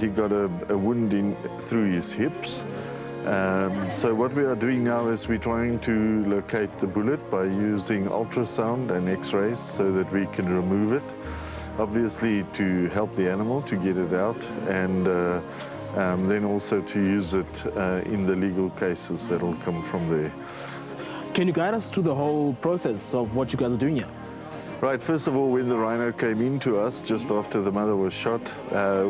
He got a wound through his hips. So what we are doing now is we're trying to locate the bullet by using ultrasound and x-rays so that we can remove it, obviously to help the animal to get it out, and then also to use it in the legal cases that will come from there. Can you guide us through the whole process of what you guys are doing here? Right, first of all, when the rhino came into us just after the mother was shot,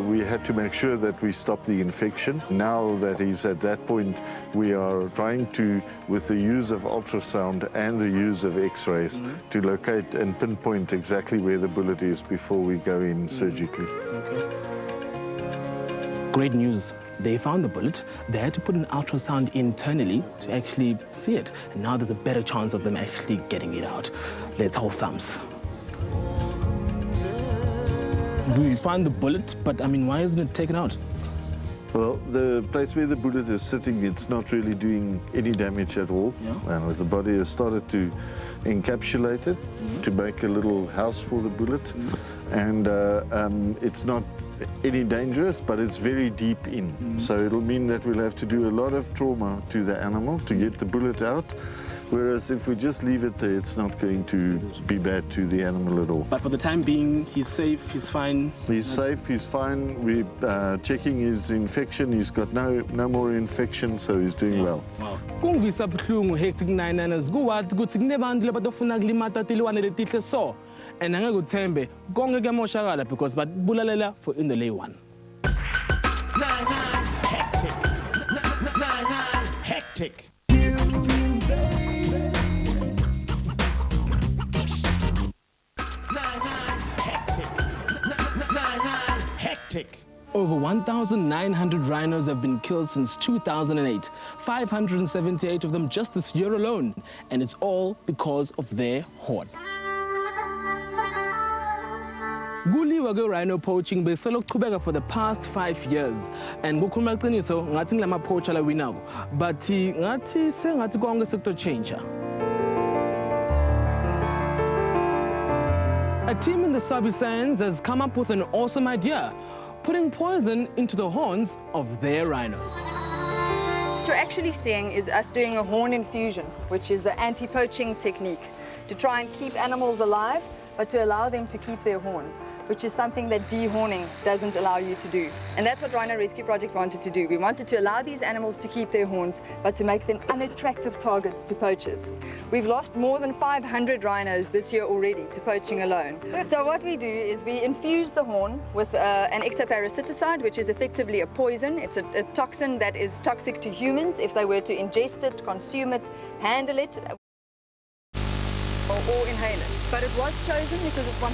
we had to make sure that we stopped the infection. Now that he's at that point, we are trying to, with the use of ultrasound and the use of x-rays, to locate and pinpoint exactly where the bullet is before we go in surgically. Okay. Great news. They found the bullet. They had to put an ultrasound internally to actually see it. And now there's a better chance of them actually getting it out. Let's hold thumbs. We found the bullet, but I mean, why isn't it taken out? Well, the place where the bullet is sitting, it's not really doing any damage at all. Yeah. And the body has started to encapsulate it to make a little house for the bullet. And it's not any dangerous, but it's very deep in. So it'll mean that we'll have to do a lot of trauma to the animal to get the bullet out. Whereas if we just leave it there, it's not going to be bad to the animal at all. But for the time being, he's safe, he's fine? He's safe, he's fine. We're checking his infection. He's got no more infection, so he's doing well. Wow. Kungivisa buhlungu hectic 9-9ers kuwathi kuthi kunebantu labafuna kulimata tilwane letihle so and angeke uthembe konke kuyamoshakala because babulalela for in the lay one. 9-9 hectic. 9-9 hectic. Over 1,900 rhinos have been killed since 2008, 578 of them just this year alone, and it's all because of their horn. Kuliwa ke rhino poaching beseloqhubeka for the past 5 years, and kukhuluma iqiniso ngathi ngilama poacher la winako, but ngathi sengathi konke sekutotshentsha. A team in the Sabi Sands has come up with an awesome idea, putting poison into the horns of their rhinos. What you're actually seeing is us doing a horn infusion, which is an anti-poaching technique to try and keep animals alive, but to allow them to keep their horns, which is something that dehorning doesn't allow you to do. And that's what Rhino Rescue Project wanted to do. We wanted to allow these animals to keep their horns, but to make them unattractive targets to poachers. We've lost more than 500 rhinos this year already to poaching alone. So what we do is we infuse the horn with an ectoparasiticide, which is effectively a poison. It's a toxin that is toxic to humans if they were to ingest it, consume it, handle it, or inhale it. But it was chosen because it's 100%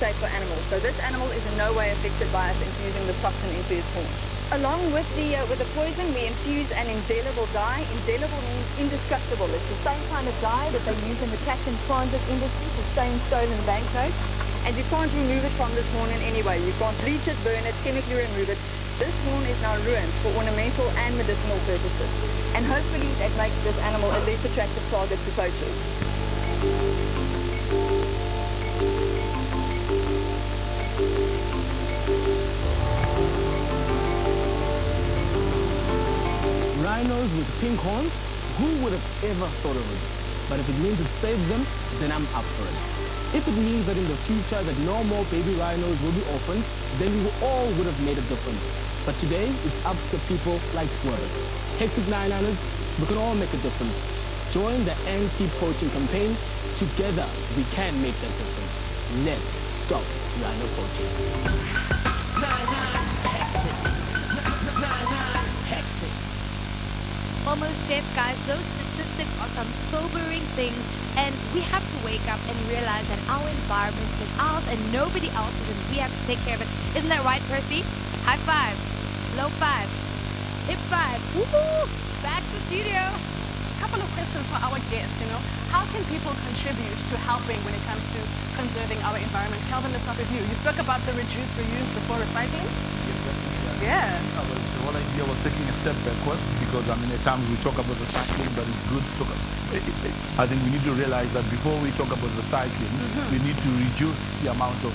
safe for animals. So this animal is in no way affected by us infusing this toxin into its horns. Along with the poison, we infuse an indelible dye. Indelible means indestructible. It's the same kind of dye that they use in the cash and transit industry to stain stolen banknotes. And you can't remove it from this horn in any way. You can't bleach it, burn it, chemically remove it. This horn is now ruined for ornamental and medicinal purposes. And hopefully that makes this animal a less attractive target to poachers. Rhinos with pink horns? Who would have ever thought of it? But if it means it saves them, then I'm up for it. If it means that in the future that no more baby rhinos will be orphaned, then we all would have made a difference. But today, it's up to the people like us. Hectic 9-9ers, we can all make a difference. Join the anti-poaching campaign. Together, we can make that difference. Let's stop rhino poaching. 9-9 hectic. 9-9 hectic. Almost deaf, guys. Those statistics are some sobering things, and we have to wake up and realize that our environment is ours and nobody else's, and we have to take care of it. Isn't that right, Percy? High five, low five, hip five. Woohoo! Back to studio. Couple of questions for our guests, How can people contribute to helping when it comes to conserving our environment? Calvin, let's start with you. You spoke about the reduce, reuse before recycling. Yes, definitely. Yeah. The whole idea was taking a step backwards because, at times we talk about recycling, but it's good to talk I think we need to realize that before we talk about recycling, we need to reduce the amount of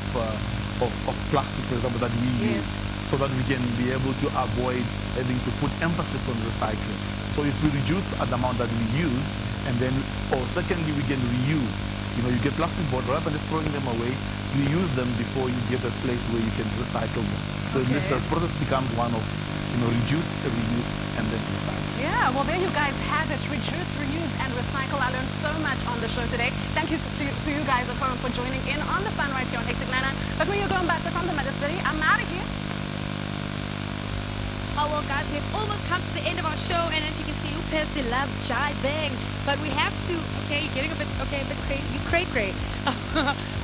of plastic, for example, that we Yes. use, so that we can be able to avoid having to put emphasis on recycling. So if we reduce the amount that we use, and then, or secondly, we can reuse. You know, you get plastic bottles, rather than just throwing them away, you use them before you get a place where you can recycle them. So at least the process becomes one of, you know, reduce, reuse, and then recycle. Yeah, well, there you guys have it. Reduce, reuse, and recycle. I learned so much on the show today. Thank you to you guys at home for joining in on the fun right here on Hectic 99. But when you're going back from the Mother City, I'm out of here. Oh, well, guys, we've almost come to the end of our show, and as you can see, Percy loves jiving. But we have to, okay, you're getting a bit crazy. You cray.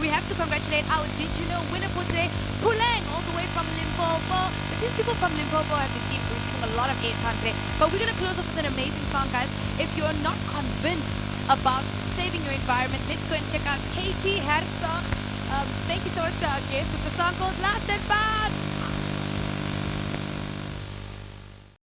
We have to congratulate our Did You Know winner for today, Puleng, all the way from Limpopo. But these people from Limpopo have been receiving a lot of airtime today. But we're going to close off with an amazing song, guys. If you're not convinced about saving your environment, let's go and check out Katie Herzog. Thank you so much to our guest with the song called Last Advice.